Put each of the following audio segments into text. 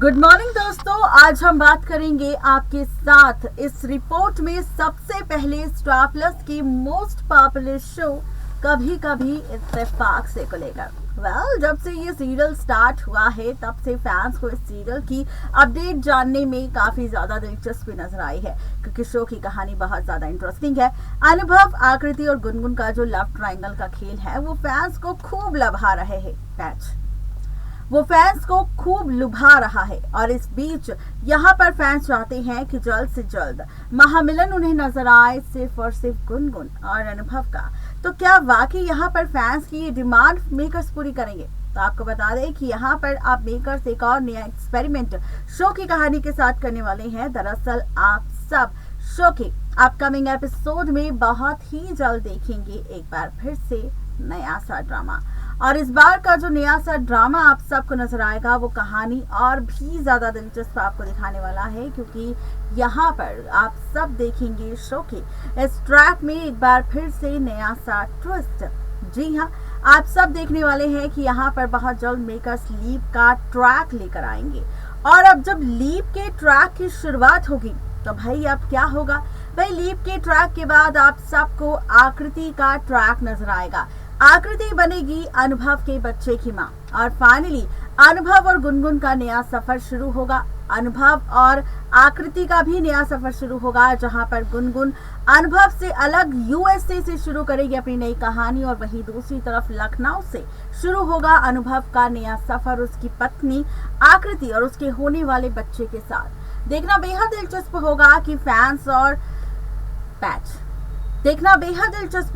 Good morning दोस्तों, आज हम बात करेंगे आपके साथ इस रिपोर्ट में सबसे पहले स्टार प्लस की मोस्ट पॉपुलर शो कभी कभी इत्तेफाक से को लेकर। जब से ये सीरियल स्टार्ट हुआ है तब से फैंस को इस सीरियल की अपडेट जानने में काफी ज्यादा दिलचस्पी नजर आई है, क्योंकि शो की कहानी बहुत ज्यादा इंटरेस्टिंग है। अनुभव, आकृति और गुनगुन का जो लव ट्रायंगल का खेल है वो फैंस को खूब लुभा रहे हैं। और इस बीच यहाँ पर फैंस चाहते हैं कि जल्द से जल्द महामिलन उन्हें नजर आए, सिर्फ और सिर्फ गुनगुन और अनुभव का। तो क्या वाकई यहाँ पर फैंस की ये डिमांड मेकर्स पूरी करेंगे? तो आपको बता दें कि यहाँ पर आप मेकर्स एक और नया एक्सपेरिमेंट शो की कहानी के साथ करने वाले हैं। दरअसल आप सब शो के अपकमिंग एपिसोड में बहुत ही जल्द देखेंगे एक बार फिर से नया सा ड्रामा। और इस बार का जो नया सा ड्रामा आप सबको नजर आएगा वो कहानी और भी ज्यादा दिलचस्प आपको दिखाने वाला है, क्योंकि यहाँ पर आप सब देखेंगे शो के इस ट्रैक में एक बार फिर से नया सा ट्विस्ट। जी हाँ, आप सब देखने वाले हैं कि यहाँ पर बहुत जल्द मेकर्स लीप का ट्रैक लेकर आएंगे। और अब जब लीप के ट्रैक की शुरुआत होगी तो भाई अब क्या होगा? भाई लीप के ट्रैक के बाद आप सबको आकृति का ट्रैक नजर आएगा। आकृति बनेगी अनुभव के बच्चे की माँ और फाइनली अनुभव और गुनगुन का नया सफर शुरू होगा। अनुभव और आकृति का भी नया सफर शुरू होगा, जहां पर गुनगुन अनुभव से अलग यूएसए से शुरू करेगी अपनी नई कहानी, और वहीं दूसरी तरफ लखनऊ से शुरू होगा अनुभव का नया सफर उसकी पत्नी आकृति और उसके होने वाले बच्चे के साथ। देखना बेहद दिलचस्प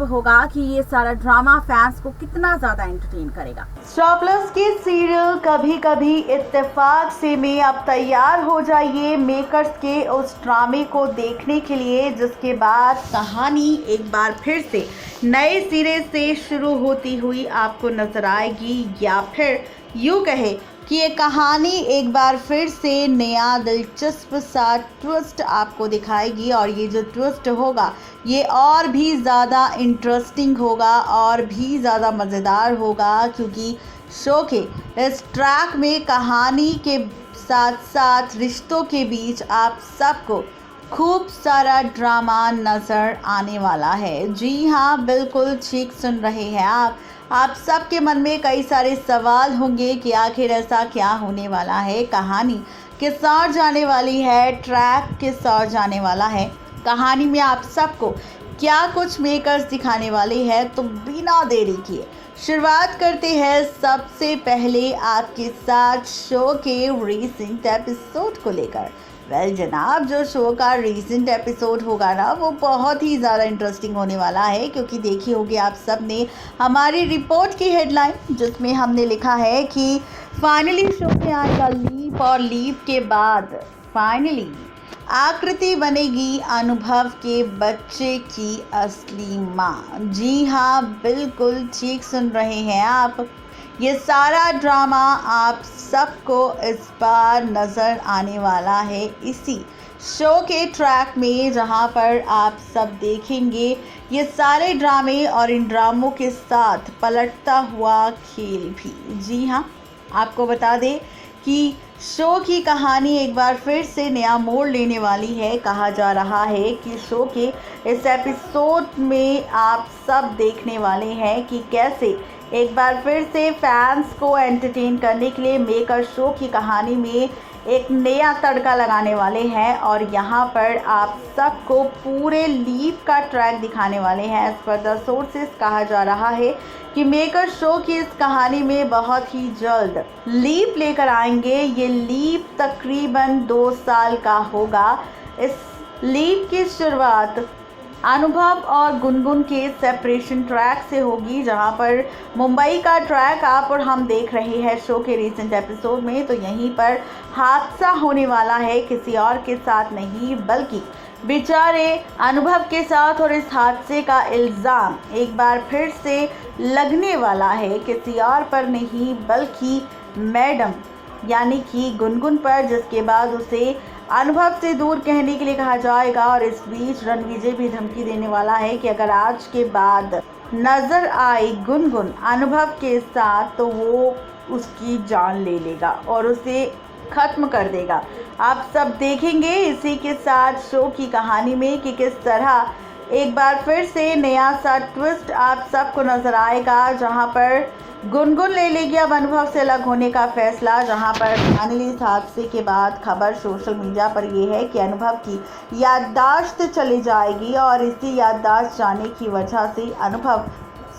होगा कि ये सारा ड्रामा फैंस को कितना ज्यादा एंटरटेन करेगा। स्टार प्लस के सीरियल कभी कभी इत्तेफाक से में अब तैयार हो जाइए मेकर्स के उस ड्रामे को देखने के लिए, जिसके बाद कहानी एक बार फिर से नए सिरे से शुरू होती हुई आपको नजर आएगी, या फिर यूं कहे कि ये कहानी एक बार फिर से नया दिलचस्प सा ट्विस्ट आपको दिखाएगी। और ये जो ट्विस्ट होगा ये और भी ज़्यादा इंटरेस्टिंग होगा और भी ज़्यादा मज़ेदार होगा, क्योंकि शो के इस ट्रैक में कहानी के साथ साथ रिश्तों के बीच आप सबको खूब सारा ड्रामा नज़र आने वाला है। जी हाँ, बिल्कुल ठीक सुन रहे हैं आप सबके मन में कई सारे सवाल होंगे कि आखिर ऐसा क्या होने वाला है, कहानी किस ओर जाने वाली है, ट्रैक किस ओर जाने वाला है, कहानी में आप सबको क्या कुछ मेकर्स दिखाने वाले हैं। तो बिना देरी किए शुरुआत करते हैं सबसे पहले आपके साथ शो के रीसेंट एपिसोड को लेकर। जनाब, जो शो का रीसेंट एपिसोड होगा ना वो बहुत ही ज़्यादा इंटरेस्टिंग होने वाला है, क्योंकि देखी होगी आप सब ने हमारी रिपोर्ट की हेडलाइन, जिसमें हमने लिखा है कि फाइनली शो में आएगा लीप, और लीप के बाद फाइनली आकृति बनेगी अनुभव के बच्चे की असली माँ। जी हाँ, बिल्कुल ठीक सुन रहे हैं आप। ये सारा ड्रामा आप सबको इस बार नज़र आने वाला है इसी शो के ट्रैक में, जहां पर आप सब देखेंगे ये सारे ड्रामे और इन ड्रामों के साथ पलटता हुआ खेल भी। जी हाँ, आपको बता दें कि शो की कहानी एक बार फिर से नया मोड़ लेने वाली है। कहा जा रहा है कि शो के इस एपिसोड में आप सब देखने वाले हैं कि कैसे एक बार फिर से फैंस को एंटरटेन करने के लिए मेकर शो की कहानी में एक नया तड़का लगाने वाले हैं, और यहाँ पर आप सबको पूरे लीप का ट्रैक दिखाने वाले हैं। एज पर द सोर्सेस कहा जा रहा है कि मेकर शो की इस कहानी में बहुत ही जल्द लीप लेकर आएंगे। ये लीप तकरीबन 2 साल का होगा। इस लीप की शुरुआत अनुभव और गुनगुन के सेपरेशन ट्रैक से होगी, जहां पर मुंबई का ट्रैक आप और हम देख रहे हैं शो के रीसेंट एपिसोड में। तो यहीं पर हादसा होने वाला है, किसी और के साथ नहीं बल्कि बेचारे अनुभव के साथ, और इस हादसे का इल्ज़ाम एक बार फिर से लगने वाला है किसी और पर नहीं बल्कि मैडम यानी कि गुनगुन पर, जिसके बाद उसे अनुभव से दूर कहने के लिए कहा जाएगा। और इस बीच रणविजय भी धमकी देने वाला है कि अगर आज के बाद नजर आई गुनगुन अनुभव के साथ तो वो उसकी जान ले लेगा और उसे खत्म कर देगा। आप सब देखेंगे इसी के साथ शो की कहानी में कि किस तरह एक बार फिर से नया सा ट्विस्ट आप सबको नजर आएगा, जहां पर गुनगुन ले लेगी अब अनुभव से अलग होने का फैसला। जहां पर फाइनली इस हादसे के बाद खबर सोशल मीडिया पर यह है कि अनुभव की याददाश्त चली जाएगी और इसी याददाश्त जाने की वजह से अनुभव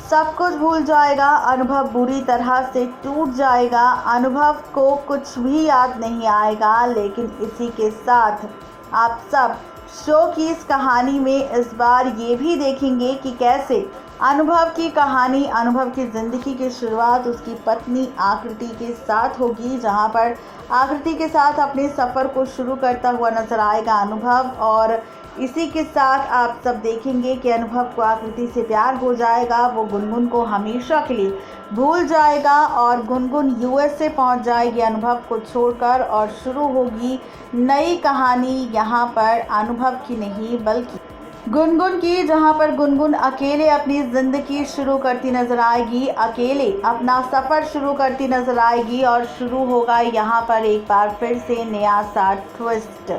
सब कुछ भूल जाएगा। अनुभव बुरी तरह से टूट जाएगा। अनुभव को कुछ भी याद नहीं आएगा। लेकिन इसी के साथ आप सब शो की इस कहानी में इस बार ये भी देखेंगे कि कैसे अनुभव की कहानी, अनुभव की ज़िंदगी की शुरुआत उसकी पत्नी आकृति के साथ होगी, जहां पर आकृति के साथ अपने सफ़र को शुरू करता हुआ नजर आएगा अनुभव। और इसी के साथ आप सब देखेंगे कि अनुभव को आकृति से प्यार हो जाएगा, वो गुनगुन को हमेशा के लिए भूल जाएगा और गुनगुन यूएसए पहुंच जाएगी अनुभव को छोड़कर और शुरू होगी नई कहानी यहाँ पर अनुभव की नहीं बल्कि गुनगुन की, जहां पर गुनगुन अकेले अपनी ज़िंदगी शुरू करती नज़र आएगी, अकेले अपना सफ़र शुरू करती नज़र आएगी और शुरू होगा यहाँ पर एक बार फिर से नया सा ट्विस्ट।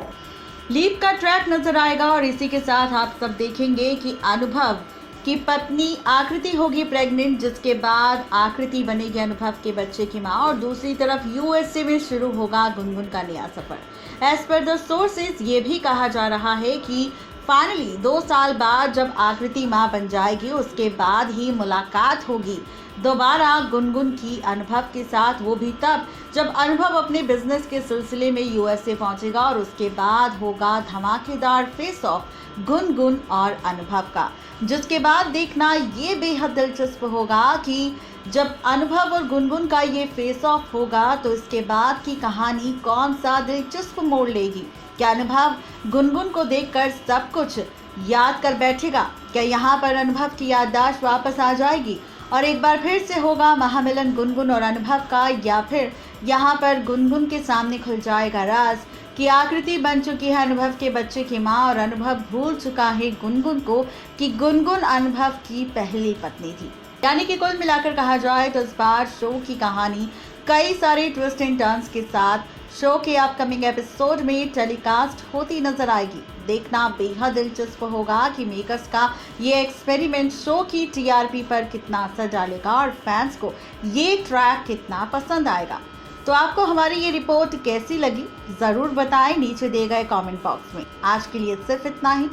लीप का ट्रैक नजर आएगा और इसी के साथ आप सब देखेंगे कि अनुभव की पत्नी आकृति होगी प्रेग्नेंट, जिसके बाद आकृति बनेगी अनुभव के बच्चे की मां और दूसरी तरफ यूएसए में शुरू होगा गुनगुन का नया सफर। एज पर द सोर्सेज ये भी कहा जा रहा है कि फाइनली 2 साल बाद जब आकृति मां बन जाएगी उसके बाद ही मुलाकात होगी दोबारा गुनगुन की अनुभव के साथ, वो भी तब जब अनुभव अपने बिजनेस के सिलसिले में यूएसए पहुंचेगा और उसके बाद होगा धमाकेदार फेस ऑफ गुनगुन और अनुभव का, जिसके बाद देखना ये बेहद दिलचस्प होगा कि जब अनुभव और गुनगुन का ये फेस ऑफ होगा तो इसके बाद की कहानी कौन सा दिलचस्प मोड़ लेगी। क्या अनुभव गुनगुन को देखकर सब कुछ याद कर बैठेगा? क्या यहाँ पर अनुभव की याददाश्त वापस आ जाएगी और एक बार फिर से होगा महामिलन गुनगुन और अनुभव का, या फिर यहाँ पर गुनगुन के सामने खुल जाएगा राज कि आकृति बन चुकी है अनुभव के बच्चे की मां और अनुभव भूल चुका है गुनगुन को कि गुनगुन अनुभव की पहली पत्नी थी। यानी कि कुल मिलाकर कहा जाए तो इस बार शो की कहानी कई सारे ट्विस्ट एंड टर्न्स के साथ शो के अपकमिंग एपिसोड में टेलीकास्ट होती नजर आएगी। देखना बेहद दिलचस्प होगा कि मेकर्स का ये एक्सपेरिमेंट शो की टीआरपी पर कितना असर डालेगा और फैंस को ये ट्रैक कितना पसंद आएगा। तो आपको हमारी ये रिपोर्ट कैसी लगी ज़रूर बताएं नीचे दिए गए कमेंट बॉक्स में। आज के लिए सिर्फ इतना ही।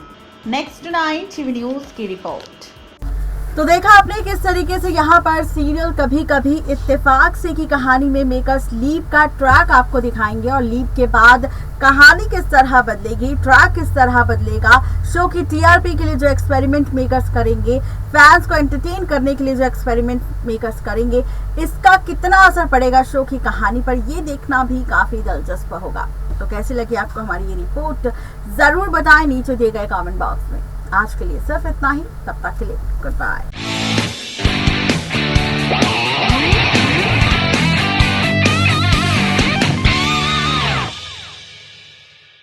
नेक्स्ट 9 टीवी न्यूज़ की रिपोर्ट। तो देखा आपने किस तरीके से यहाँ पर सीरियल कभी कभी इत्तेफाक से की कहानी में मेकर्स लीप का ट्रैक आपको दिखाएंगे और लीप के बाद कहानी किस तरह बदलेगी, ट्रैक किस तरह बदलेगा, शो की टीआरपी के लिए जो एक्सपेरिमेंट मेकर्स करेंगे, फैंस को एंटरटेन करने के लिए जो एक्सपेरिमेंट मेकर्स करेंगे, इसका कितना असर पड़ेगा शो की कहानी पर, ये देखना भी काफी दिलचस्प होगा। तो कैसी लगी आपको हमारी ये रिपोर्ट जरूर बताएं नीचे दिए गए कमेंट बॉक्स में। आज के लिए सिर्फ इतना ही, तब तक के लिए गुड बाय।